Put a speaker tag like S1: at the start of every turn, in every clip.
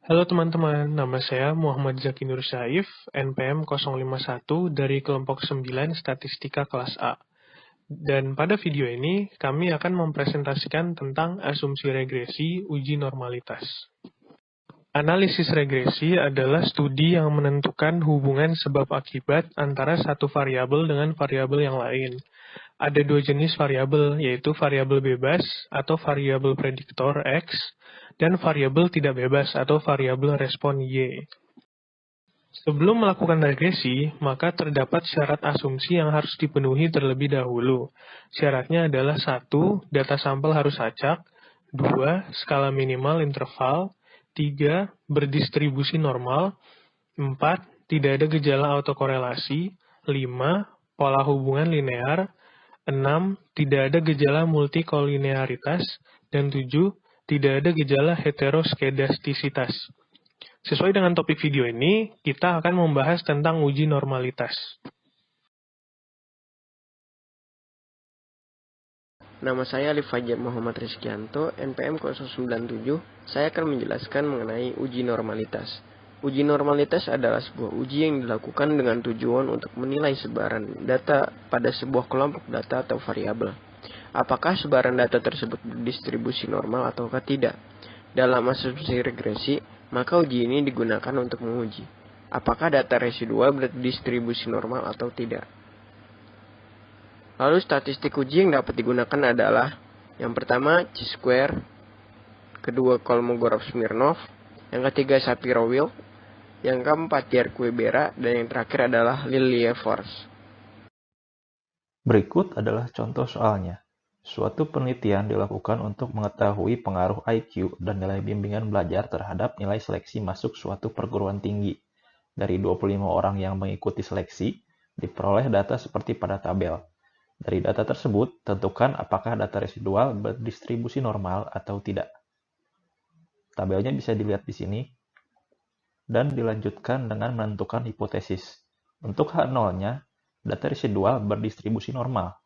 S1: Halo teman-teman, nama saya Muhammad Zaki Nur Syaif, NPM 051 dari kelompok 9 Statistika kelas A. Dan pada video ini, kami akan mempresentasikan tentang asumsi regresi uji normalitas. Analisis regresi adalah studi yang menentukan hubungan sebab akibat antara satu variabel dengan variabel yang lain. Ada dua jenis variabel, yaitu variabel bebas atau variabel prediktor X, dan variabel tidak bebas atau variabel respon Y. Sebelum melakukan regresi, maka terdapat syarat asumsi yang harus dipenuhi terlebih dahulu. Syaratnya adalah 1. Data sampel harus acak, 2. Skala minimal interval, 3. Berdistribusi normal, 4. Tidak ada gejala autokorelasi, 5. Pola hubungan linear, 6. Tidak ada gejala multikolinearitas, dan 7. Tidak ada gejala heteroskedastisitas. Sesuai dengan topik video ini, kita akan membahas tentang uji normalitas.
S2: Nama saya Alif Fajar Muhammad Rizkyanto, NPM 097. Saya akan menjelaskan mengenai uji normalitas. Uji normalitas adalah sebuah uji yang dilakukan dengan tujuan untuk menilai sebaran data pada sebuah kelompok data atau variabel. Apakah sebaran data tersebut berdistribusi normal ataukah tidak? Dalam asumsi regresi, maka uji ini digunakan untuk menguji apakah data residual berdistribusi normal atau tidak. Lalu statistik uji yang dapat digunakan adalah yang pertama chi-square, kedua Kolmogorov-Smirnov, yang ketiga Shapiro-Wilk, yang keempat Diercke-Bera, dan yang terakhir adalah Lillier-Force.
S3: Berikut adalah contoh soalnya. Suatu penelitian dilakukan untuk mengetahui pengaruh IQ dan nilai bimbingan belajar terhadap nilai seleksi masuk suatu perguruan tinggi. Dari 25 orang yang mengikuti seleksi, diperoleh data seperti pada tabel. Dari data tersebut, tentukan apakah data residual berdistribusi normal atau tidak. Tabelnya bisa dilihat di sini, dan dilanjutkan dengan menentukan hipotesis. Untuk H0-nya, data residual berdistribusi normal,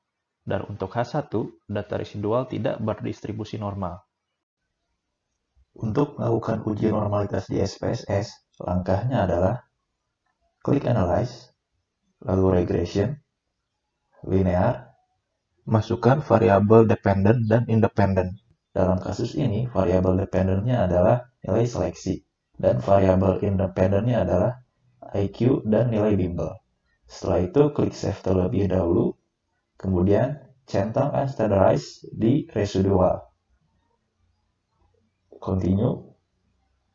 S3: dan untuk H1, data residual tidak berdistribusi normal. Untuk melakukan uji normalitas di SPSS, langkahnya adalah klik Analyze, lalu Regression, Linear, masukkan variabel dependent dan independent. Dalam kasus ini, variabel dependentnya adalah nilai seleksi, dan variabel independennya adalah IQ dan nilai bimbel. Setelah itu, klik Save terlebih dahulu, kemudian centang Unstandardized di residual. Continue,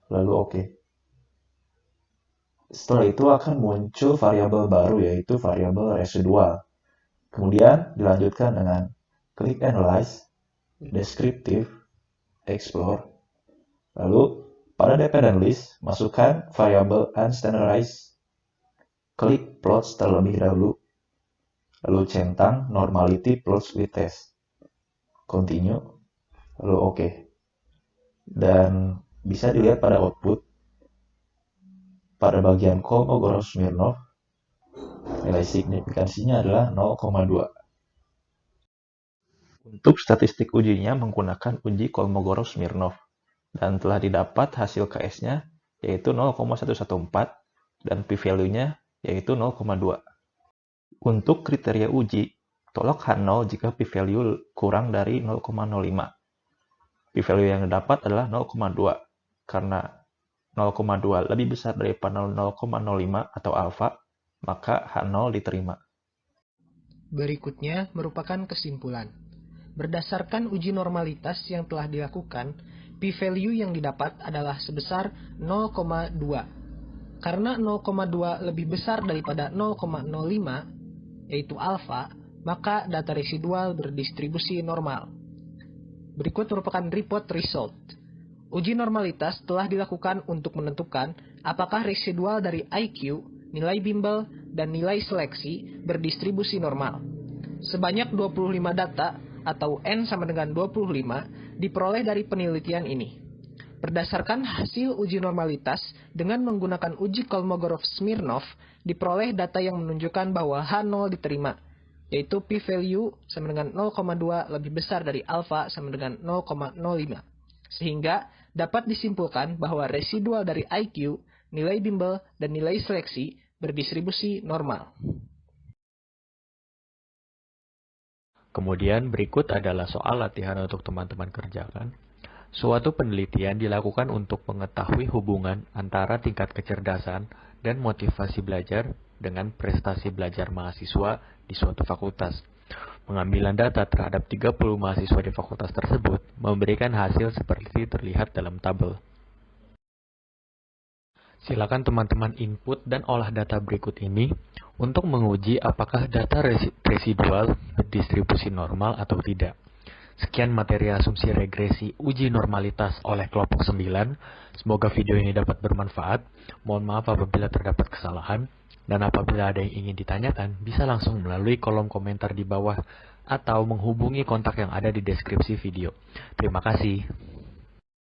S3: lalu OK. Setelah itu akan muncul variabel baru, yaitu variabel residual. Kemudian dilanjutkan dengan klik Analyze, Descriptive, Explore. Lalu pada dependent list, masukkan variabel Unstandardized. Klik Plots terlebih dahulu. Lalu centang Normality Plots with Test. Continue, lalu OK. Dan bisa dilihat pada output, pada bagian Kolmogorov-Smirnov, nilai signifikansinya adalah 0,2. Untuk statistik ujinya menggunakan uji Kolmogorov-Smirnov, dan telah didapat hasil KS-nya yaitu 0,114 dan p-value-nya yaitu 0,2. Untuk kriteria uji, tolak H0 jika p-value kurang dari 0,05. P-value yang didapat adalah 0,2 karena 0,2 lebih besar daripada 0,05 atau alfa, maka H0 diterima.
S4: Berikutnya merupakan kesimpulan. Berdasarkan uji normalitas yang telah dilakukan, p-value yang didapat adalah sebesar 0,2. Karena 0,2 lebih besar daripada 0,05, yaitu alfa, maka data residual berdistribusi normal. Berikut merupakan report result. Uji normalitas telah dilakukan untuk menentukan apakah residual dari IQ, nilai bimbel, dan nilai seleksi berdistribusi normal. Sebanyak 25 data atau N sama dengan 25 diperoleh dari penelitian ini. Berdasarkan hasil uji normalitas dengan menggunakan uji Kolmogorov-Smirnov, diperoleh data yang menunjukkan bahwa H0 diterima, yaitu p-value sama dengan 0,2 lebih besar dari alfa sama dengan 0,05. Sehingga dapat disimpulkan bahwa residual dari IQ, nilai bimbel, dan nilai seleksi berdistribusi normal.
S5: Kemudian berikut adalah soal latihan untuk teman-teman kerjakan. Suatu penelitian dilakukan untuk mengetahui hubungan antara tingkat kecerdasan dan motivasi belajar dengan prestasi belajar mahasiswa di suatu fakultas. Pengambilan data terhadap 30 mahasiswa di fakultas tersebut memberikan hasil seperti terlihat dalam tabel. Silakan teman-teman input dan olah data berikut ini untuk menguji apakah data residual berdistribusi normal atau tidak. Sekian materi asumsi regresi uji normalitas oleh kelompok 9. Semoga video ini dapat bermanfaat. Mohon maaf apabila terdapat kesalahan. Dan apabila ada yang ingin ditanyakan, bisa langsung melalui kolom komentar di bawah atau menghubungi kontak yang ada di deskripsi video. Terima kasih.